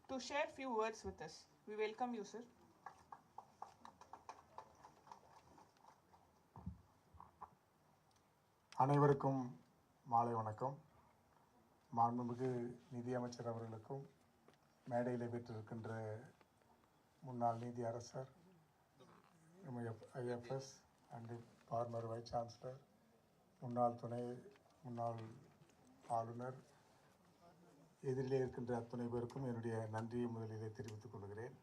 to share few words with us. We welcome you, sir. அனைவருக்கும் மாலை வணக்கம். மாண்புமிகு நிதியமைச்சர் அவர்களுக்கும் மேடையில் பெற்றிருக்கின்ற முன்னாள் நீதி அரசர் IFS and farmer vice chancellor, முன்னாள் ஆளுநர், எதிரிலே இருக்கின்ற அத்துணை பேருக்கும் என்னுடைய நன்றியை முதலிலே தெரிவித்துக் கொள்கிறேன்.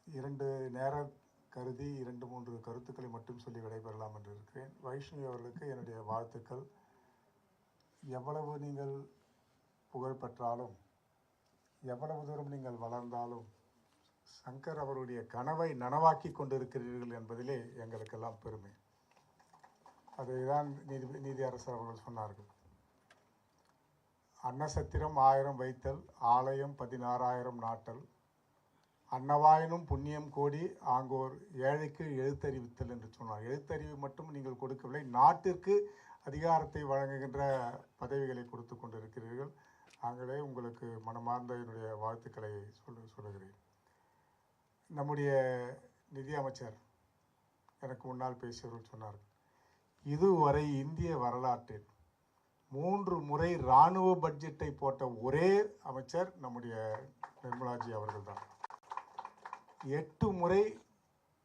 2 நேரம் கருதி 2-3 கருத்துக்களை மட்டும் சொல்லி விடைபெறலாம் என்று இருக்கிறேன். வைஷ்ணவி அவர்களுக்கு என்னுடைய வாழ்த்துக்கள். எவ்வளவு நீங்கள் புகழ் பெற்றாலும், எவ்வளவு தூரம் நீங்கள் வளர்ந்தாலும், சங்கர் அவருடைய கனவை நனவாக்கி கொண்டிருக்கிறீர்கள் என்பதிலே எங்களுக்கெல்லாம் பெருமை. அதைதான் நீதி அரசர் அவர்கள் சொன்னார்கள். அன்னசத்திரம் 1000 வைத்தல், ஆலயம் 16,000 நாட்டல், அன்னவாயினும் புண்ணியம் கோடி ஆங்கோர் ஏழைக்கு எழுத்தறிவித்தல் என்று சொன்னார். எழுத்தறிவு மட்டும் நீங்கள் கொடுக்கவில்லை, நாட்டிற்கு அதிகாரத்தை வழங்குகின்ற பதவிகளை கொடுத்து கொண்டிருக்கிறீர்கள். ஆகவே உங்களுக்கு மனமார்ந்த என்னுடைய வாழ்த்துக்களை சொல்லுகிறேன். நம்முடைய நிதி அமைச்சர் எனக்கு முன்னால் பேசியவர்கள் சொன்னார்கள், இதுவரை இந்திய வரலாற்றில் 3 முறை இராணுவ பட்ஜெட்டை போட்ட ஒரே அமைச்சர் நம்முடைய நிர்மலாஜி அவர்கள்தான். 8 முறை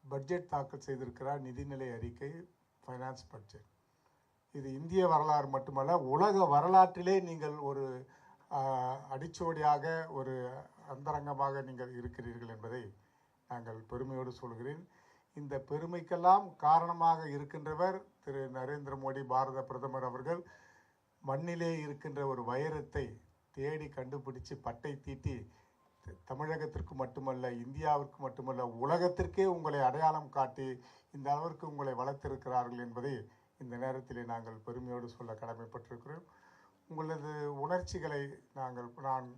பட்ஜெட் தாக்கல் செய்திருக்கிறார். நிதிநிலை அறிக்கை, ஃபைனான்ஸ் பட்ஜெட். இது இந்திய வரலாறு மட்டுமல்ல, உலக வரலாற்றிலே நீங்கள் ஒரு அடிச்சோடியாக, ஒரு அந்தரங்கமாக நீங்கள் இருக்கிறீர்கள் என்பதை நாங்கள் பெருமையோடு சொல்கிறேன். இந்த பெருமைக்கெல்லாம் காரணமாக இருக்கின்றவர் திரு நரேந்திர மோடி, பாரத பிரதமர் அவர்கள். மண்ணிலே இருக்கின்ற ஒரு வைரத்தை தேடி கண்டுபிடிச்சு பட்டை தீட்டி தமிழகத்திற்கு மட்டுமல்ல, இந்தியாவிற்கு மட்டுமல்ல, உலகத்திற்கே உங்களை அடையாளம் காட்டி இந்த அளவிற்கு உங்களை வளர்த்திருக்கிறார்கள் என்பதை இந்த நேரத்திலே நாங்கள் பெருமையோடு சொல்ல கடமைப்பட்டிருக்கிறோம். உங்களது உணர்ச்சிகளை நான்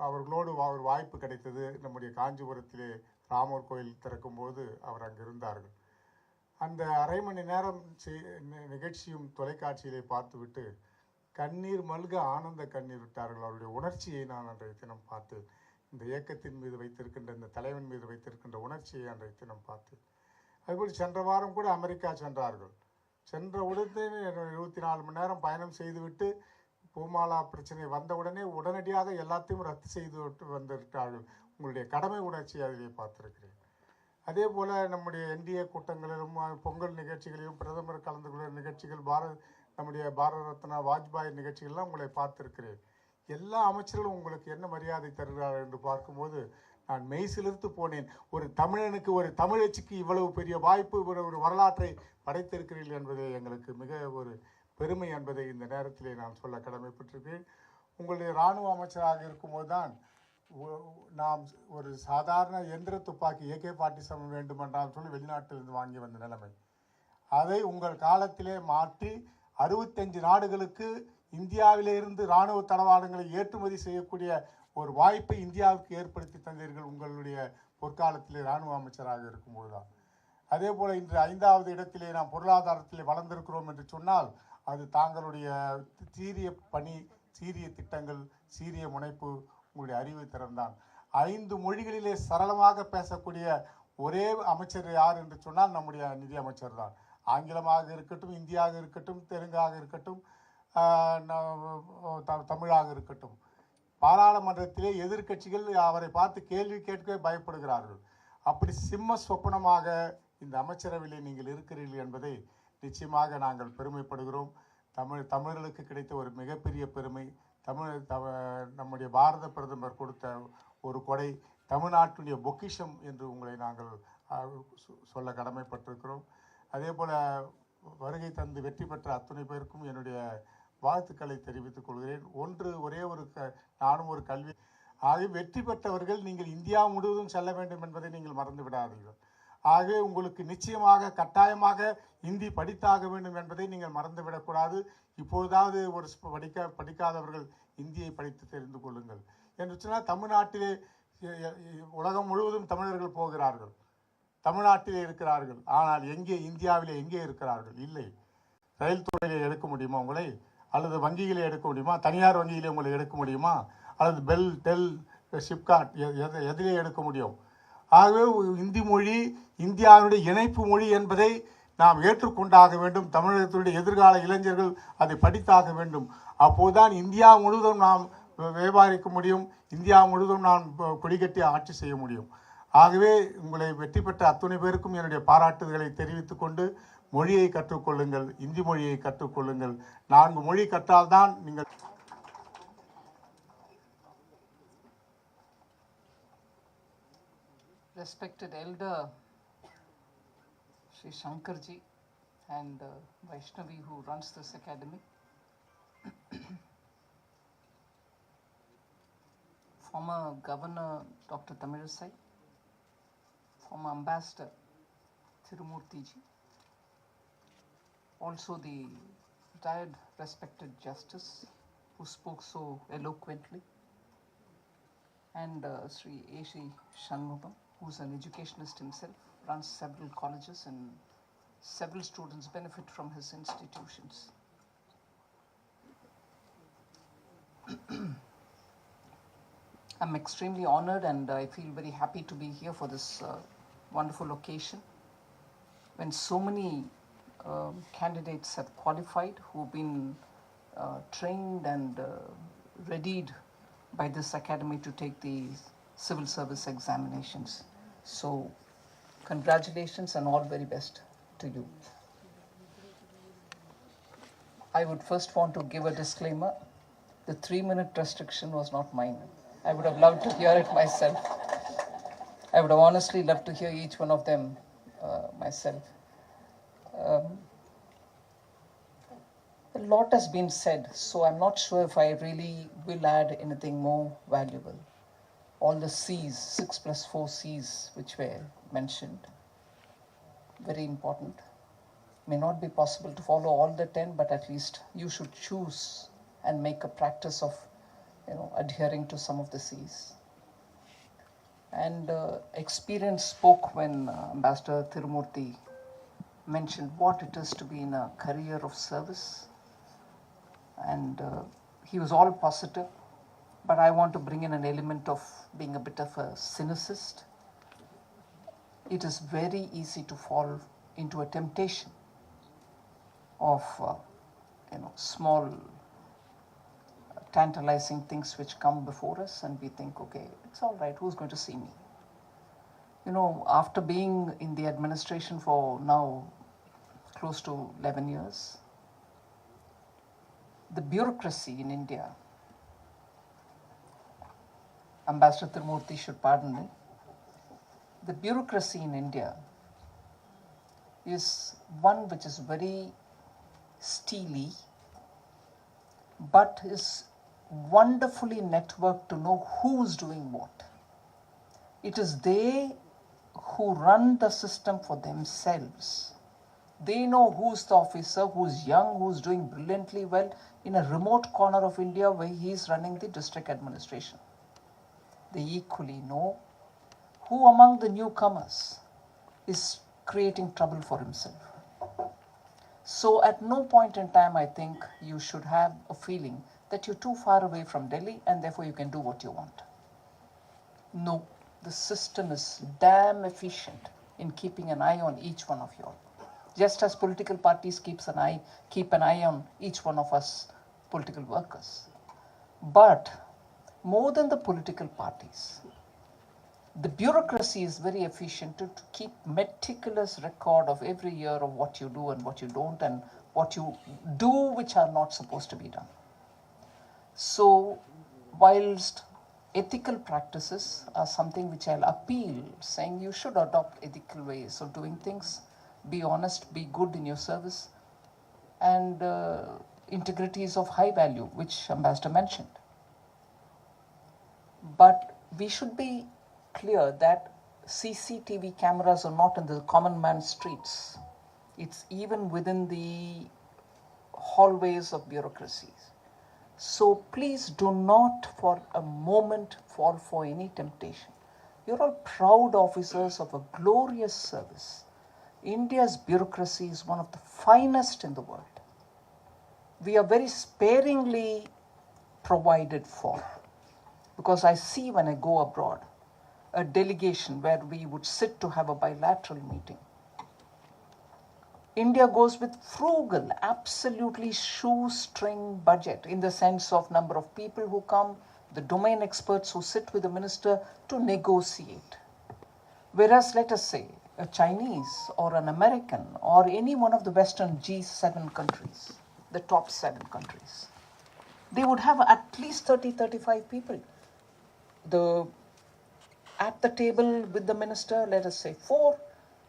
அவர்களோடு ஒரு வாய்ப்பு கிடைத்தது. நம்முடைய காஞ்சிபுரத்திலே ராமர் கோயில் திறக்கும்போது அவர் அங்கு இருந்தார்கள். அந்த அரை மணி நேரம் நிகழ்ச்சியும் தொலைக்காட்சியிலே பார்த்துவிட்டு கண்ணீர் மல்க ஆனந்த கண்ணீர் விட்டார்கள். அவருடைய உணர்ச்சியை நான் அன்றைய தினம் பார்த்தேன். இந்த இயக்கத்தின் மீது வைத்திருக்கின்ற, இந்த தலைவன் மீது வைத்திருக்கின்ற உணர்ச்சியை அன்றைய தினம் பார்த்தேன். அதுபோல் சென்ற வாரம் கூட அமெரிக்கா சென்றார்கள். சென்ற உடனே 24 மணி நேரம் பயணம் செய்துவிட்டு பூமாலா பிரச்சனை வந்தவுடனே உடனடியாக எல்லாத்தையும் ரத்து செய்து விட்டு வந்துவிட்டார்கள். உங்களுடைய கடமை உணர்ச்சியை அதிலே பார்த்திருக்கிறேன். அதே போல் நம்முடைய NDA கூட்டங்களிலும், பொங்கல் நிகழ்ச்சிகளிலும், பிரதமர் கலந்து கொள்கிற நிகழ்ச்சிகள், நம்முடைய பாரத ரத்னா வாஜ்பாய் நிகழ்ச்சிகள்லாம் உங்களை பார்த்திருக்கிறேன். எல்லா அமைச்சர்களும் உங்களுக்கு என்ன மரியாதை தருகிறார்கள் என்று பார்க்கும்போது நான் மெய்சிலிர்த்து போனேன். ஒரு தமிழனுக்கு, ஒரு தமிழச்சிக்கு இவ்வளவு பெரிய வாய்ப்பு, ஒரு வரலாற்றை படைத்திருக்கிறீர்கள் என்பதை எங்களுக்கு மிக ஒரு பெருமை என்பதை இந்த நேரத்திலே நான் சொல்ல கடமைப்பட்டிருக்கிறேன். உங்களுடைய இராணுவ அமைச்சராக இருக்கும்போது தான் நாம் ஒரு சாதாரண எந்திர துப்பாக்கி AK-47 வேண்டுமென்றால் சொல்லி வெளிநாட்டிலிருந்து வாங்கி வந்த நிலைமை, அதை உங்கள் காலத்திலே மாற்றி 65 நாடுகளுக்கு இந்தியாவிலிருந்து இராணுவ தளவாடங்களை ஏற்றுமதி செய்யக்கூடிய ஒரு வாய்ப்பை இந்தியாவுக்கு ஏற்படுத்தி தந்தீர்கள் உங்களுடைய பொற்காலத்திலே இராணுவ அமைச்சராக இருக்கும்போது தான். அதே போல் இன்று 5வது இடத்திலே நாம் பொருளாதாரத்திலே வளர்ந்திருக்கிறோம் என்று சொன்னால் அது தாங்களுடைய சீரிய பணி, சீரிய திட்டங்கள், சீரிய முனைப்பு, உங்களுடைய அறிவு திறன்தான். 5 மொழிகளிலே சரளமாக பேசக்கூடிய ஒரே அமைச்சர் யார் என்று சொன்னால் நம்முடைய நிதி அமைச்சர் தான். ஆங்கிலமாக இருக்கட்டும், இந்தியாக இருக்கட்டும், தெலுங்காக இருக்கட்டும், தமிழாக இருக்கட்டும். பாராளுமன்றத்திலே எதிர்க்கட்சிகள் அவரை பார்த்து கேள்வி கேட்கவே பயப்படுகிறார்கள். அப்படி சிம்ம சொப்பனமாக இந்த அமைச்சரவையிலே நீங்கள் இருக்கிறீர்கள் என்பதை நிச்சயமாக நாங்கள் பெருமைப்படுகிறோம். தமிழர்களுக்கு கிடைத்த ஒரு மிகப்பெரிய பெருமை. நம்முடைய பாரத பிரதமர் கொடுத்த ஒரு கொடை, தமிழ்நாட்டுடைய பொக்கிஷம் என்று உங்களை நாங்கள் சொல்ல கடமைப்பட்டிருக்கிறோம். அதே போல் வருகை தந்து வெற்றி பெற்ற அத்துணை பேருக்கும் என்னுடைய வாழ்த்துக்களை தெரிவித்துக் கொள்கிறேன். நானும் ஒரு கல்வி ஆகவே வெற்றி பெற்றவர்கள் நீங்கள் இந்தியா முழுவதும் செல்ல வேண்டும் என்பதை நீங்கள் மறந்து விடாதீர்கள். ஆகவே உங்களுக்கு நிச்சயமாக கட்டாயமாக இந்தி படித்தாக வேண்டும் என்பதை நீங்கள் மறந்துவிடக்கூடாது. இப்பொழுதாவது ஒரு படிக்காதவர்கள் இந்தியை படித்து தெரிந்து கொள்ளுங்கள் என்று சொன்னால், தமிழ்நாட்டிலே உலகம் முழுவதும் தமிழர்கள் போகிறார்கள், தமிழ்நாட்டிலே இருக்கிறார்கள். ஆனால் எங்கே, இந்தியாவிலே எங்கே இருக்கிறார்கள்? இல்லை. ரயில் துறையிலே எடுக்க முடியுமா உங்களை? அல்லது வங்கியிலே எடுக்க முடியுமா? தனியார் வங்கியிலே உங்களை எடுக்க முடியுமா? அல்லது பெல், டெல், ஷிப்காட் எதிலே எடுக்க முடியும். ஆகவே இந்தி மொழி இந்தியாவுடைய இணைப்பு மொழி என்பதை நாம் ஏற்றுக்கொண்டாக வேண்டும். தமிழகத்தினுடைய எதிர்கால இளைஞர்கள் அதை படித்தாக வேண்டும். அப்போதுதான் இந்தியா முழுவதும் நாம் வியாபாரிக்க முடியும், இந்தியா முழுவதும் நாம் கொடிகட்டி ஆட்சி செய்ய முடியும். ஆகவே உங்களை வெற்றி பெற்ற அத்துணை பேருக்கும் என்னுடைய பாராட்டுதல்களை தெரிவித்துக் கொண்டு, மொழியை கற்றுக்கொள்ளுங்கள், இந்தி மொழியை கற்றுக்கொள்ளுங்கள். 4 மொழி கற்றால்தான் நீங்கள். Respected elder Sri Shankarji and Vaishnavi who runs this academy, former Governor Dr. Tamilnews, former Ambassador Tirumurti ji, also the retired respected Justice who spoke so eloquently, and Sri A.C. Shanmugam, who's an educationist himself, runs several colleges and several students benefit from his institutions. I'm extremely honored and I feel very happy to be here for this wonderful occasion when so many candidates have qualified, who've been trained and readied by this academy to take the civil service examinations. So congratulations and all very best to you. I would first want to give a disclaimer. The 3-minute restriction was not mine. I would have loved to hear it myself. I would have honestly loved to hear each one of them myself. A lot has been said, so I'm not sure if I really will add anything more valuable. All the C's, 6 plus 4 C's which were mentioned, very important. May not be possible to follow all the 10, but at least you should choose and make a practice of adhering to some of the C's. And experience spoke when Ambassador Tirumurti mentioned what it is to be in a career of service, and he was all positive, but I want to bring in an element of being a bit of a cynicist. It is very easy to fall into a temptation of small tantalizing things which come before us and we think, okay, it's all right, who's going to see me? After being in the administration for now close to 11 years, the bureaucracy in India, Ambassador Tirumurti should pardon me, the bureaucracy in India is one which is very steely, but is wonderfully networked to know who's doing what. It is they who run the system for themselves. They know who's the officer, who's young, who's doing brilliantly well in a remote corner of India where he's running the district administration. They equally know who among the newcomers is creating trouble for himself. So at no point in time I think you should have a feeling that you're too far away from Delhi and therefore you can do what you want. No, the system is damn efficient in keeping an eye on each one of you all. Just as political parties keep an eye on each one of us political workers. But more than the political parties, the bureaucracy is very efficient to keep meticulous record of every year of what you do and what you don't and what you do which are not supposed to be done. So whilst ethical practices are something which I'll appeal, saying you should adopt ethical ways of doing things, be honest, be good in your service, and integrity is of high value, which Ambassador mentioned. But we should be clear that CCTV cameras are not in the common man's streets. It's even within the hallways of bureaucracies. So please do not for a moment fall for any temptation. You're all proud officers of a glorious service. India's bureaucracy is one of the finest in the world. We are very sparingly provided for. because I see when I go abroad, a delegation where we would sit to have a bilateral meeting. India goes with frugal, absolutely shoestring budget in the sense of number of people who come, the domain experts who sit with the minister to negotiate. Whereas, let us say, a Chinese or an American or any one of the Western G7 countries, the top 7 countries, they would have at least 30, 35 people. At the table with the minister, let us say 4,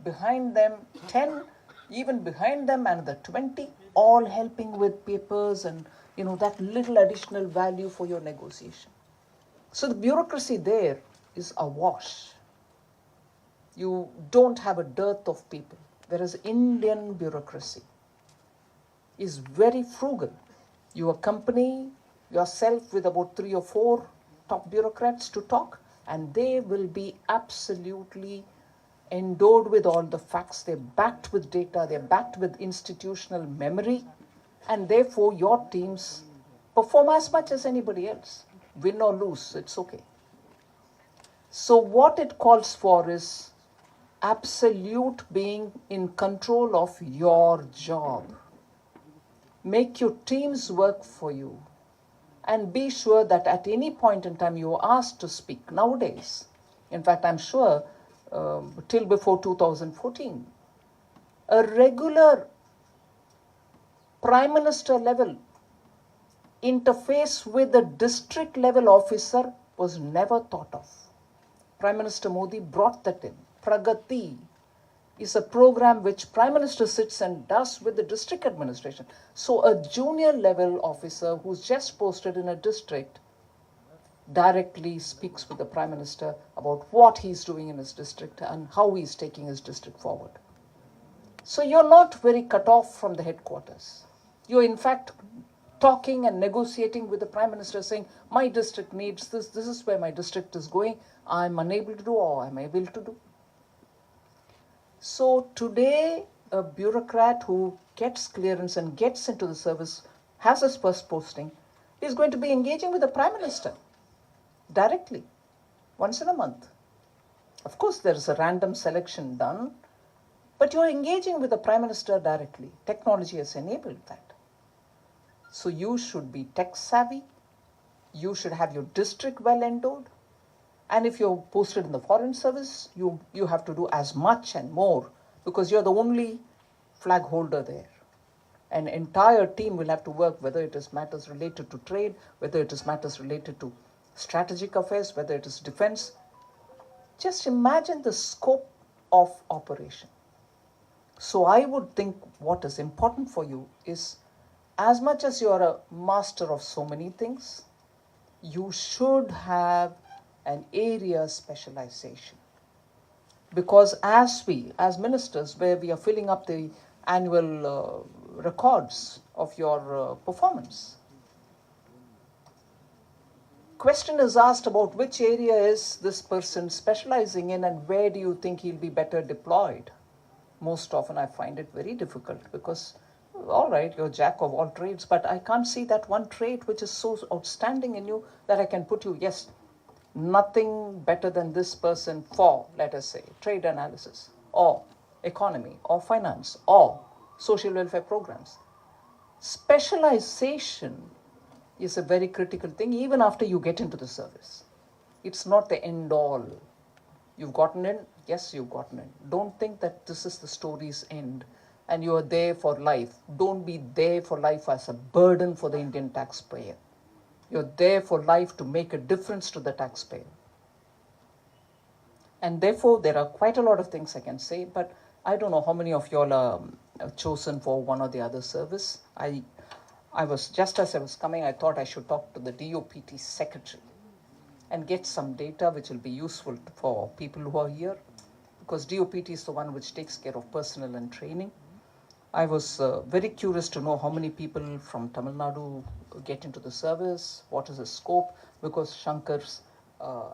behind them 10, even behind them another 20, all helping with papers and that little additional value for your negotiation. So the bureaucracy there is awash. You don't have a dearth of people, whereas Indian bureaucracy is very frugal. You accompany yourself with about 3 or 4 top bureaucrats to talk, and they will be absolutely endowed with all the facts. They're backed with data, they're backed with institutional memory, and therefore your teams perform as much as anybody else. Win or lose, it's okay. So what it calls for is absolute being in control of your job. Make your teams work for you, and be sure that at any point in time you are asked to speak. Nowadays, in fact, I'm sure till before 2014, a regular Prime Minister level interface with the district level officer was never thought of. Prime Minister Modi brought that in. Pragati is a program which Prime Minister sits and does with the district administration. So a junior level officer who's just posted in a district directly speaks with the Prime Minister about what he's doing in his district and how he's taking his district forward. So you're not very cut off from the headquarters. You're in fact talking and negotiating with the Prime Minister, saying, my district needs this, this is where my district is going, I'm unable to do or I'm able to do. So today, a bureaucrat who gets clearance and gets into the service, has his first posting, is going to be engaging with the Prime Minister directly, once in a month. Of course, there is a random selection done, but you're engaging with the Prime Minister directly. Technology has enabled that. So you should be tech savvy, you should have your district well endowed, and if you're posted in the foreign service, you have to do as much and more, because you're the only flag holder there. An entire team will have to work, whether it is matters related to trade, whether it is matters related to strategic affairs, whether it is defense. Just imagine the scope of operation. So I would think what is important for you is, as much as you are a master of so many things, you should have an area specialization. Because as ministers, where we are filling up the annual records of your performance, question is asked about which area is this person specializing in and where do you think he'll be better deployed. Most often I find it very difficult, because all right, you're jack of all trades, but I can't see that one trait which is so outstanding in you that I can put you, yes, nothing better than this person for, let us say, trade analysis or economy or finance or social welfare programs. Specialization is a very critical thing even after you get into the service. It's not the end all. You've gotten in, yes, you've gotten in. Don't think that this is the story's end and you are there for life. Don't be there for life as a burden for the Indian taxpayer. You're there for life to make a difference to the taxpayer. And therefore, there are quite a lot of things I can say, but I don't know how many of you all are chosen for one or the other service. I was, just as I was coming, I thought I should talk to the DOPT secretary and get some data which will be useful for people who are here, because DOPT is the one which takes care of personnel and training. I was very curious to know how many people from Tamil Nadu get into the service, what is the scope, because Shankar's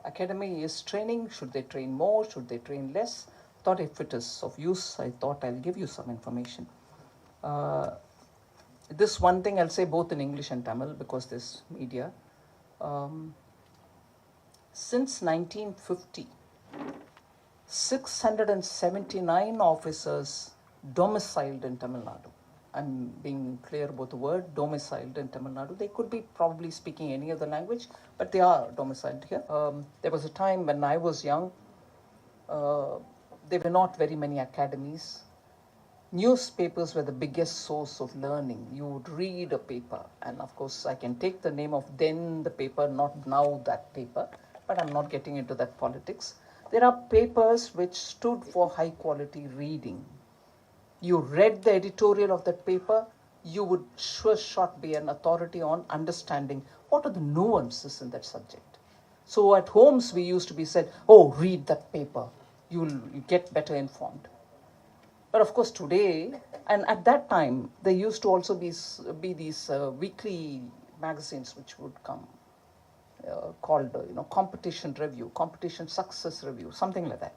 academy is training. Should they train more? Should they train less? Thought if it is of use, I thought I'll give you some information. This one thing I'll say both in English and Tamil, because this media. since 1950, 679 officers domiciled in Tamil Nadu. I'm being clear about the word domiciled in Tamil Nadu. They could be probably speaking any other language, but they are domiciled here. There was a time when I was young, there were not very many academies. Newspapers were the biggest source of learning. You would read a paper, and of course I can take the name of then the paper, not now that paper, but I'm not getting into that politics. There are papers which stood for high quality reading. You read the editorial of that paper, you would sure shot be an authority on understanding what are the nuances in that subject. So at homes we used to be said, oh, read that paper, you'll get better informed. But of course today, and at that time, there used to also be these weekly magazines which would come called competition review, competition success review, something like that.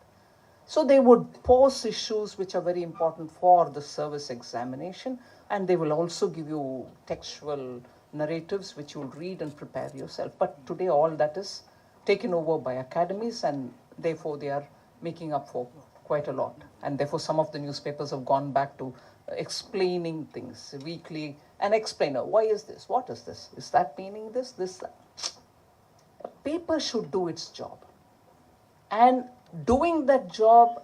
So they would pose issues which are very important for the service examination, and they will also give you textual narratives which you'll read and prepare yourself. But today all that is taken over by academies, and therefore they are making up for quite a lot. And therefore some of the newspapers have gone back to explaining things weekly. An explainer, why is this? What is this? Is that meaning this? This? A paper should do its job. And doing that job,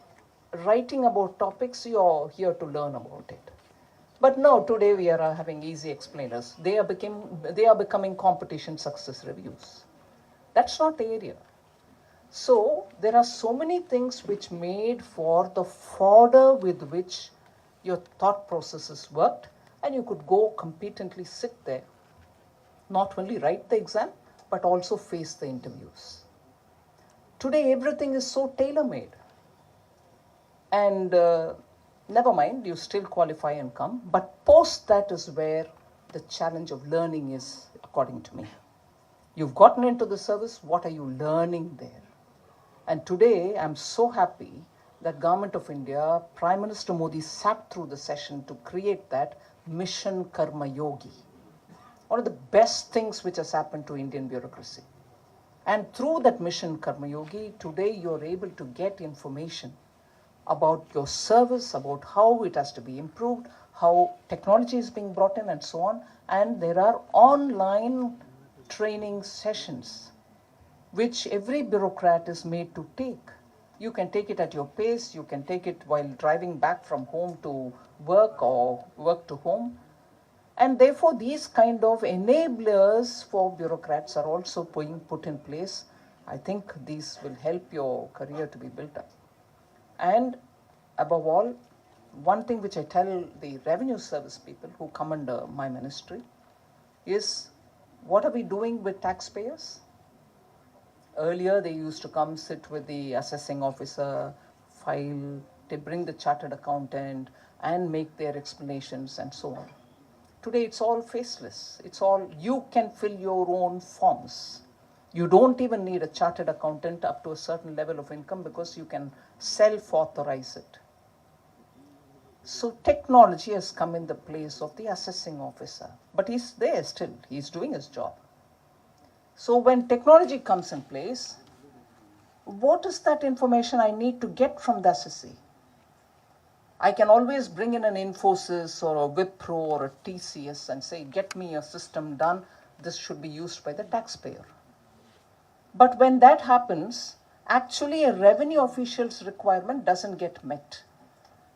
writing about topics, you're here to learn about it. But no, today we are having easy explainers. They are becoming competition success reviews. That's not the area. So there are so many things which made for the fodder with which your thought processes worked, and you could go competently sit there, not only write the exam, but also face the interviews. Today everything is so tailor-made. And never mind, you still qualify and come, but post that is where the challenge of learning is, according to me. You've gotten into the service, what are you learning there? And today I'm so happy that Government of India, Prime Minister Modi sat through the session to create that Mission Karma Yogi. One of the best things which has happened to Indian bureaucracy. And through that Mission Karma Yogi, today you're able to get information about your service, about how it has to be improved, how technology is being brought in and so on. And there are online training sessions which every bureaucrat is made to take. You can take it at your pace, you can take it while driving back from home to work or work to home. And therefore these kind of enablers for bureaucrats are also being put in place. I think these will help your career to be built up. And above all, one thing which I tell the revenue service people who come under my ministry is, what are we doing with taxpayers? Earlier, they used to come sit with the assessing officer, file, they bring the chartered accountant and make their explanations and so on. Today, it's all faceless. It's all, you can fill your own forms. You don't even need a chartered accountant up to a certain level of income because you can self-authorize it. So technology has come in the place of the assessing officer, but he's there still, he's doing his job. So when technology comes in place, what is that information I need to get from the assessee? I can always bring in an Infosys or a Wipro or a TCS and say, get me a system done, this should be used by the taxpayer. But when that happens, actually a revenue official's requirement doesn't get met.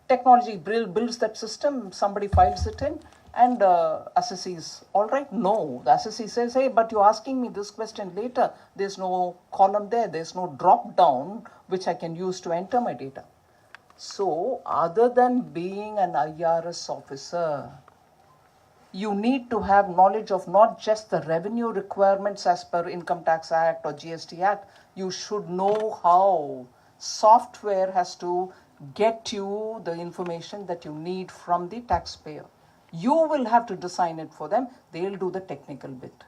Technology builds that system, somebody files it in, and assessee is all right. No, the assessee says, hey, but you're asking me this question later. There's no column there. There's no drop down which I can use to enter my data. So other than being an IRS officer, you need to have knowledge of not just the revenue requirements as per Income Tax Act or GST Act. You should know how software has to get you the information that you need from the taxpayer. You will have to design it for them. They'll do the technical bit.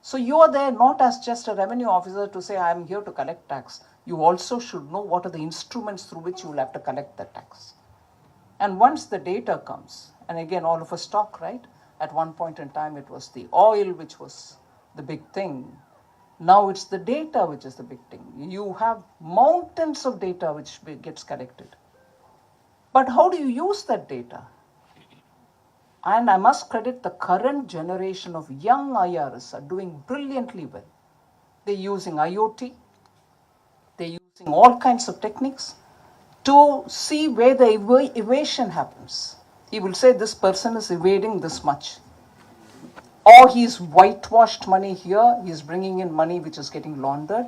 So you are there not as just a revenue officer to say, I'm here to collect tax. You also should know what are the instruments through which you will have to collect the tax. And once the data comes, and again, all of us talk, right? At one point in time, it was the oil which was the big thing. Now it's the data which is the big thing. You have mountains of data which gets collected. But how do you use that data? And I must credit the current generation of young IRS are doing brilliantly well. They're using IoT, they're using all kinds of techniques to see where the evasion happens. He will say this person is evading this much. Or he's whitewashed money here, he's bringing in money which is getting laundered.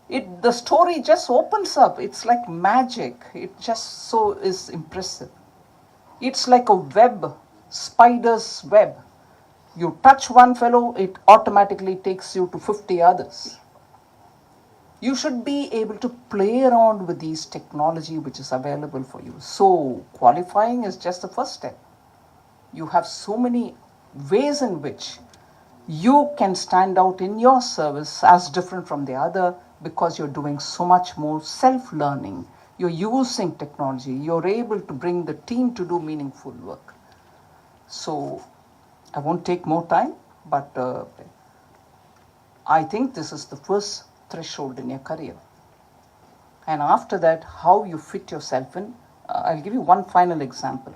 The story just opens up. It's like magic. It just so is impressive. It's like a web, spider's web. You touch one fellow, it automatically takes you to 50 others. You should be able to play around with these technology which is available for you. So qualifying is just the first step. You have so many ways in which you can stand out in your service as different from the other because you're doing so much more self-learning. You're using technology. You're able to bring the team to do meaningful work. So I won't take more time, but I think this is the first threshold in your career. And after that, how you fit yourself in. I'll give you one final example.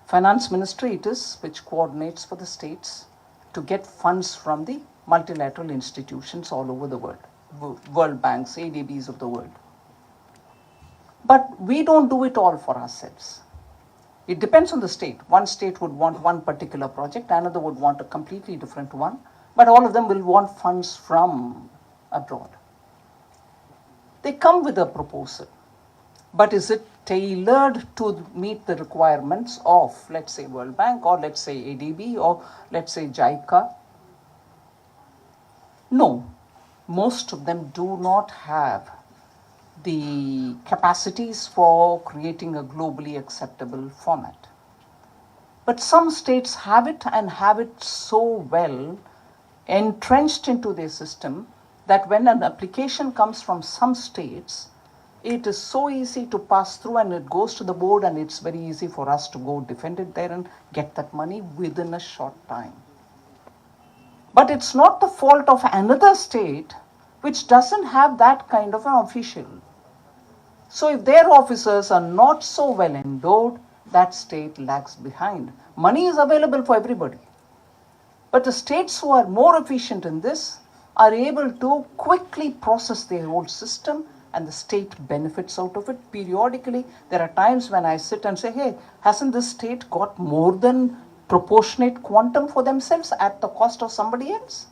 Finance Ministry it is which coordinates for the states to get funds from the multilateral institutions all over the world, World Banks, ADBs of the world. But we don't do it all for ourselves. It depends on the state. One state would want one particular project, another would want a completely different one, but all of them will want funds from abroad. They come with a proposal, but is it tailored to meet the requirements of, let's say, World Bank, or let's say ADB, or let's say JICA? No, most of them do not have the capacities for creating a globally acceptable format. But some states have it and have it so well entrenched into their system that when an application comes from some states, it is so easy to pass through and it goes to the board and it's very easy for us to go defend it there and get that money within a short time. But it's not the fault of another state which doesn't have that kind of an official. So if their officers are not so well endowed, that state lags behind. Money is available for everybody. But the states who are more efficient in this are able to quickly process their whole system and the state benefits out of it. Periodically, there are times when I sit and say, hey, hasn't this state got more than proportionate quantum for themselves at the cost of somebody else?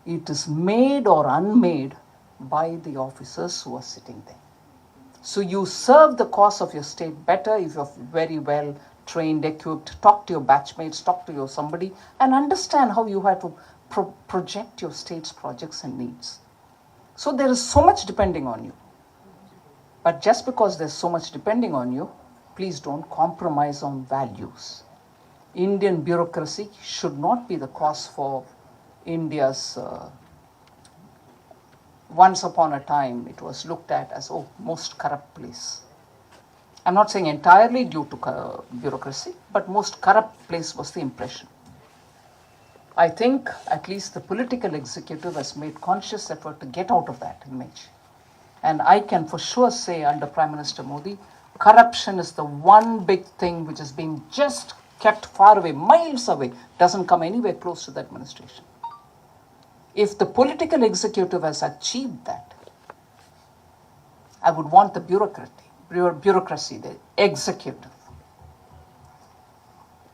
It is made or unmade by the officers who are sitting there. So you serve the cause of your state better if you're very well trained, equipped, talk to your batchmates, talk to your somebody, and understand how you have to project your state's projects and needs. So there is so much depending on you. But just because there's so much depending on you, please don't compromise on values. Indian bureaucracy should not be the cause for India's once upon a time it was looked at as most corrupt place. I'm not saying entirely due to bureaucracy, but most corrupt place was the impression. I think at least the political executive has made conscious effort to get out of that image. And I can for sure say under Prime Minister Modi, corruption is the one big thing which has been just kept far away, miles away, doesn't come anywhere close to the administration. If the political executive has achieved that, I would want the bureaucracy, the executive,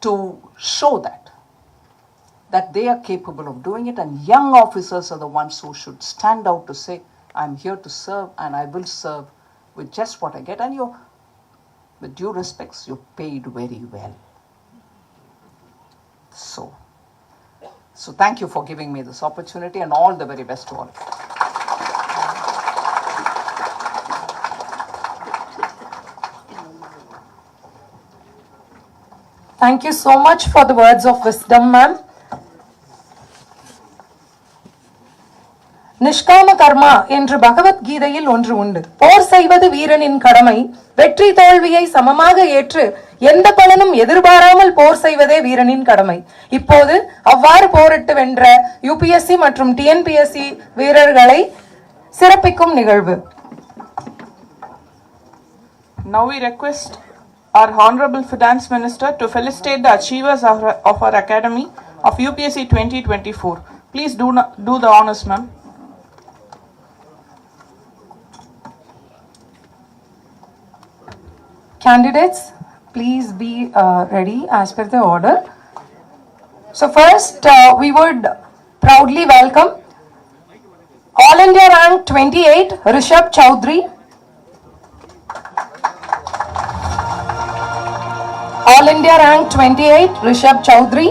to show that they are capable of doing it, and young officers are the ones who should stand out to say, I'm here to serve and I will serve with just what I get, and you're, with due respects, you're paid very well. So thank you for giving me this opportunity, and all the very best to all of you. Thank you so much for the words of wisdom, ma'am. நிஷ்காம கர்மா என்று பகவத்கீதையில் ஒன்று உண்டு. போர் செய்வது வீரனின் கடமை, வெற்றி தோல்வியை சமமாக ஏற்று எந்த பலனும் எதிர்பாராமல் போர் செய்வதே வீரனின் கடமை. இப்போது அவ்வாறு போரிட்டு வென்ற யுபிஎஸ்சி மற்றும் டிஎன்பிஎஸ்சி வீரர்களை சிறப்பிக்கும் நிகழ்வு. Now we request our Honorable Finance Minister to felicitate the achievers of our Academy of UPSC 2024. Please do the honors, ma'am. Candidates, please be ready as per the order. So first, we would proudly welcome All India Rank 28, Rishabh Chaudhary. All India Rank 28, Rishabh Chaudhary.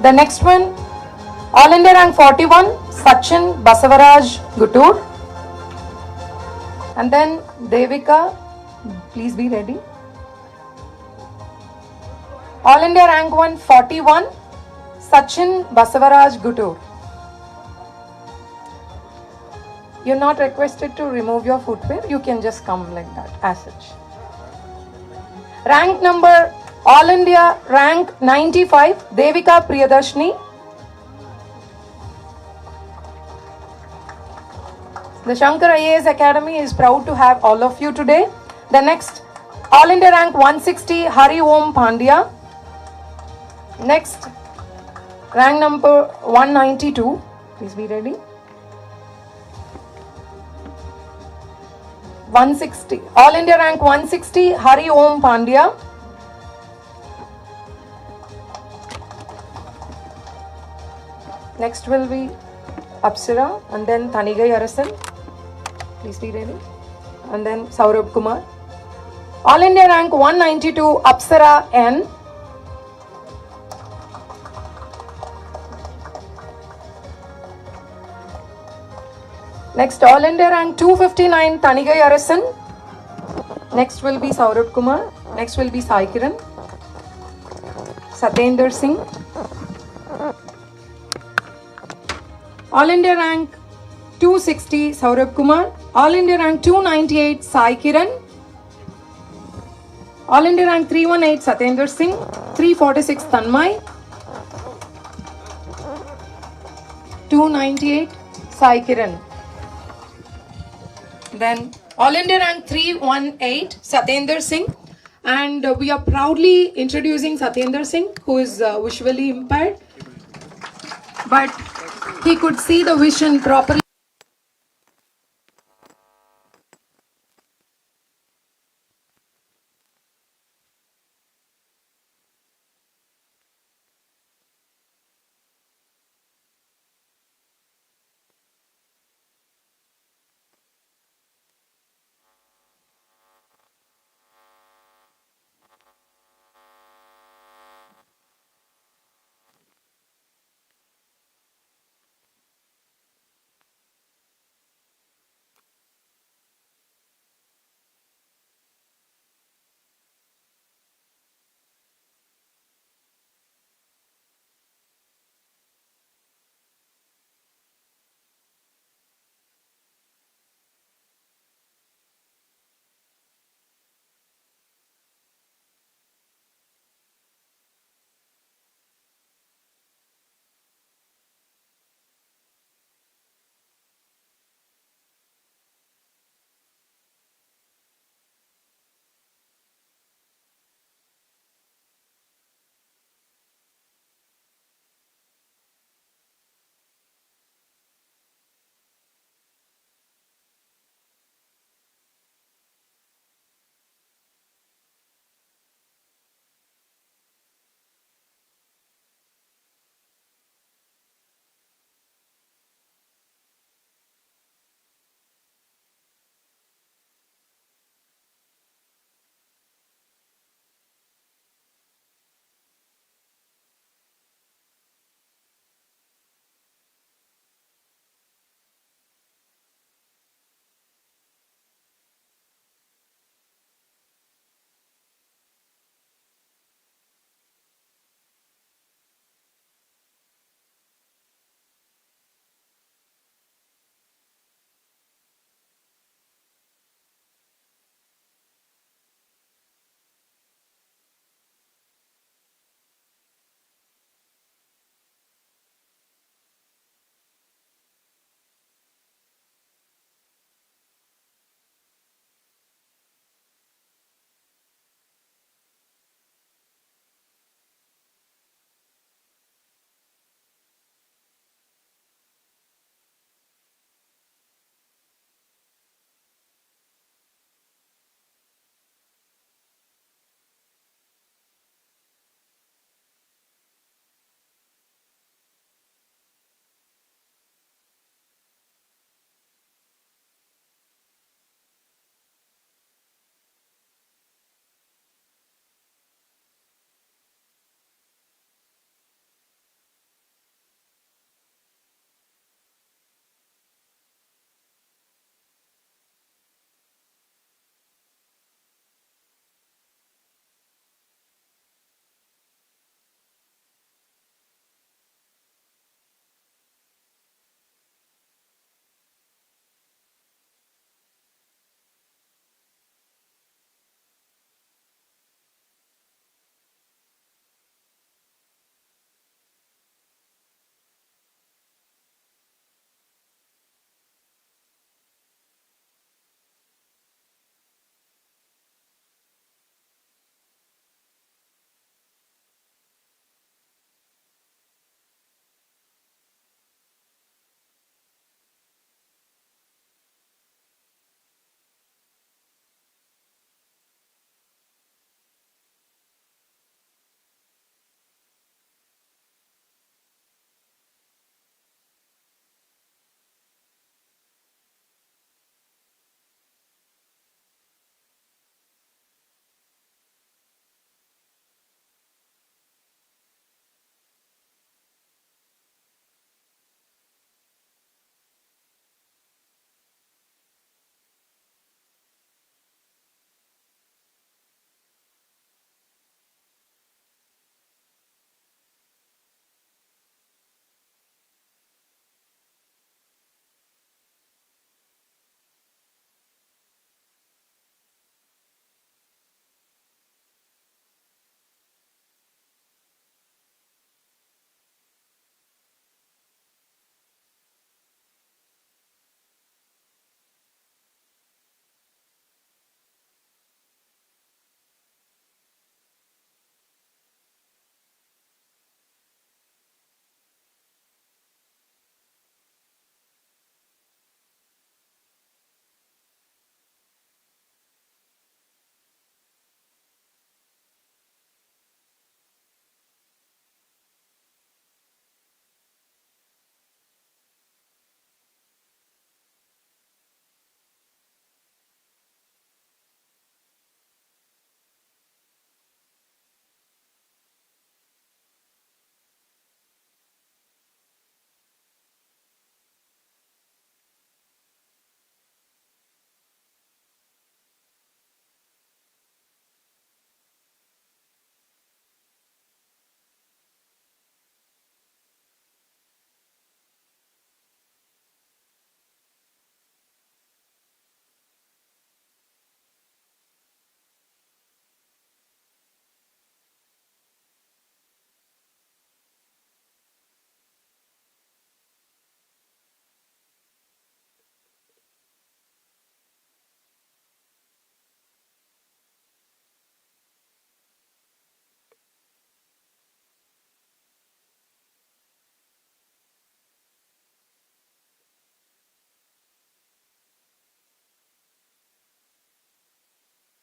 The next one, All India Rank 41, Sachin Basavaraj Guttur. And then Devika, please be ready. All India Rank 141, Sachin Basavaraj Guttur. You're not requested to remove your footwear, you can just come like that as such. Rank number All India Rank 95, Devika Priyadarshini. The Shankar IAS Academy is proud to have all of you today. The next, All India Rank 160, Hari Om Pandya. Next, rank number 192, please be ready. 160, All India Rank 160, Hari Om Pandya. Next will be Apsara and then Thanigai Arasan. Please be ready. And then Saurabh Kumar. All India Rank 192, Apsara N. Next, All India Rank 259, Thanigai Arasan. Next will be Saurabh Kumar. Next will be Sai Kiran. Satyendra Singh. All India Rank 260, Saurabh Kumar. All India Rank 298, Sai Kiran. All India Rank 318, Satyendra Singh. 346, Tanmay. 298, Sai Kiran. Then All India Rank 318, Satyendra Singh. And we are proudly introducing Satyendra Singh, who is visually impaired. But he could see the vision properly.